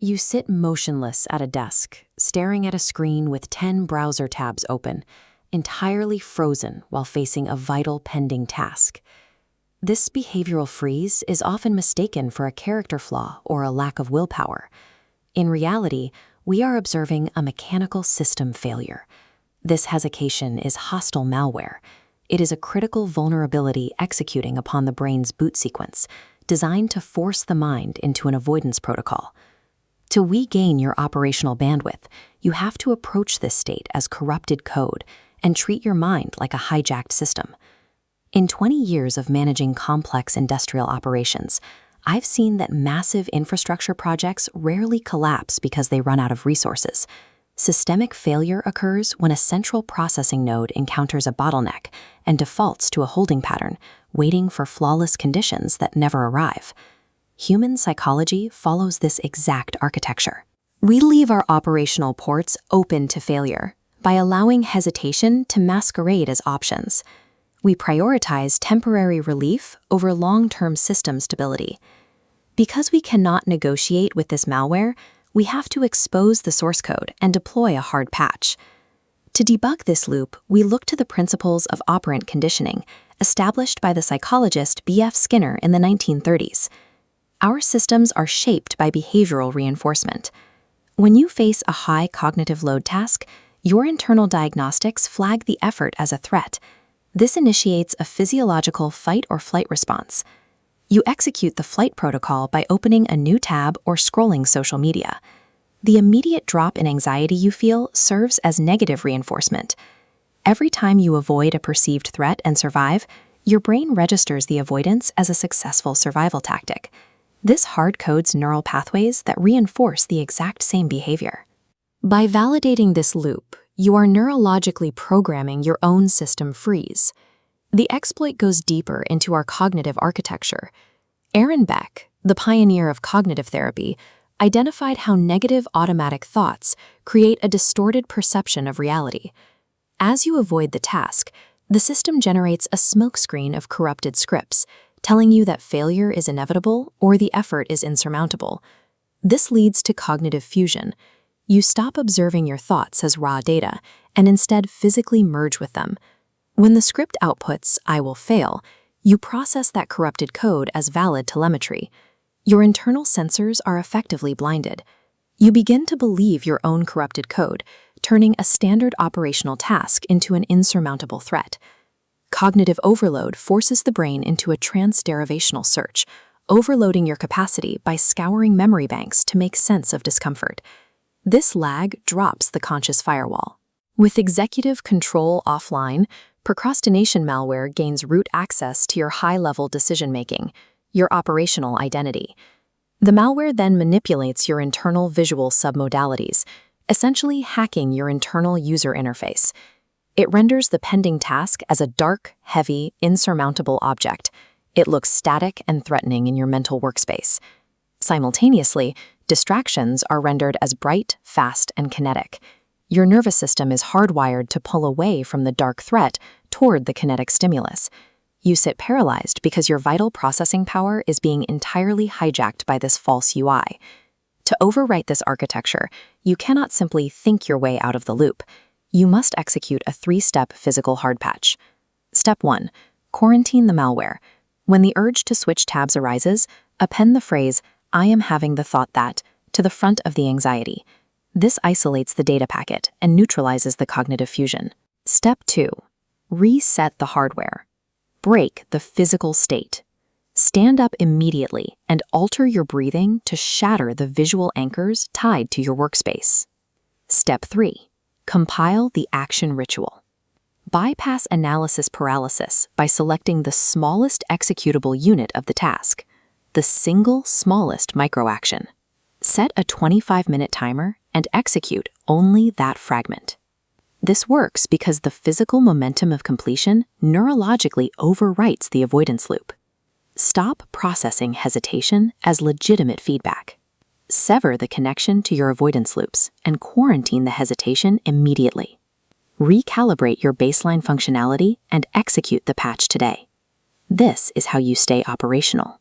You sit motionless at a desk, staring at a screen with 10 browser tabs open, entirely frozen while facing a vital pending task. This behavioral freeze is often mistaken for a character flaw or a lack of willpower. In reality, we are observing a mechanical system failure. This hesitation is hostile malware. It is a critical vulnerability executing upon the brain's boot sequence, designed to force the mind into an avoidance protocol. To regain your operational bandwidth, you have to approach this state as corrupted code and treat your mind like a hijacked system. In 20 years of managing complex industrial operations, I've seen that massive infrastructure projects rarely collapse because they run out of resources. Systemic failure occurs when a central processing node encounters a bottleneck and defaults to a holding pattern, waiting for flawless conditions that never arrive. Human psychology follows this exact architecture. We leave our operational ports open to failure by allowing hesitation to masquerade as options. We prioritize temporary relief over long-term system stability. Because we cannot negotiate with this malware, we have to expose the source code and deploy a hard patch. To debug this loop, we look to the principles of operant conditioning, established by the psychologist B.F. Skinner in the 1930s. Our systems are shaped by behavioral reinforcement. When you face a high cognitive load task, your internal diagnostics flag the effort as a threat. This initiates a physiological fight or flight response. You execute the flight protocol by opening a new tab or scrolling social media. The immediate drop in anxiety you feel serves as negative reinforcement. Every time you avoid a perceived threat and survive, your brain registers the avoidance as a successful survival tactic. This hard-codes neural pathways that reinforce the exact same behavior. By validating this loop, you are neurologically programming your own system freeze. The exploit goes deeper into our cognitive architecture. Aaron Beck, the pioneer of cognitive therapy, identified how negative automatic thoughts create a distorted perception of reality. As you avoid the task, the system generates a smokescreen of corrupted scripts, telling you that failure is inevitable or the effort is insurmountable. This leads to cognitive fusion. You stop observing your thoughts as raw data and instead physically merge with them. When the script outputs, "I will fail," you process that corrupted code as valid telemetry. Your internal sensors are effectively blinded. You begin to believe your own corrupted code, turning a standard operational task into an insurmountable threat. Cognitive overload forces the brain into a transderivational search, overloading your capacity by scouring memory banks to make sense of discomfort. This lag drops the conscious firewall. With executive control offline, procrastination malware gains root access to your high-level decision-making, your operational identity. The malware then manipulates your internal visual submodalities, essentially hacking your internal user interface. It renders the pending task as a dark, heavy, insurmountable object. It looks static and threatening in your mental workspace. Simultaneously, distractions are rendered as bright, fast, and kinetic. Your nervous system is hardwired to pull away from the dark threat toward the kinetic stimulus. You sit paralyzed because your vital processing power is being entirely hijacked by this false UI. To overwrite this architecture, you cannot simply think your way out of the loop. You must execute a 3-step physical hard patch. Step 1. Quarantine the malware. When the urge to switch tabs arises, append the phrase, "I am having the thought that," to the front of the anxiety. This isolates the data packet and neutralizes the cognitive fusion. Step 2. Reset the hardware. Break the physical state. Stand up immediately and alter your breathing to shatter the visual anchors tied to your workspace. Step 3. Compile the action ritual. Bypass analysis paralysis by selecting the smallest executable unit of the task, the single smallest microaction. Set a 25-minute timer and execute only that fragment. This works because the physical momentum of completion neurologically overwrites the avoidance loop. Stop processing hesitation as legitimate feedback. Sever the connection to your avoidance loops and quarantine the hesitation immediately. Recalibrate your baseline functionality and execute the patch today. This is how you stay operational.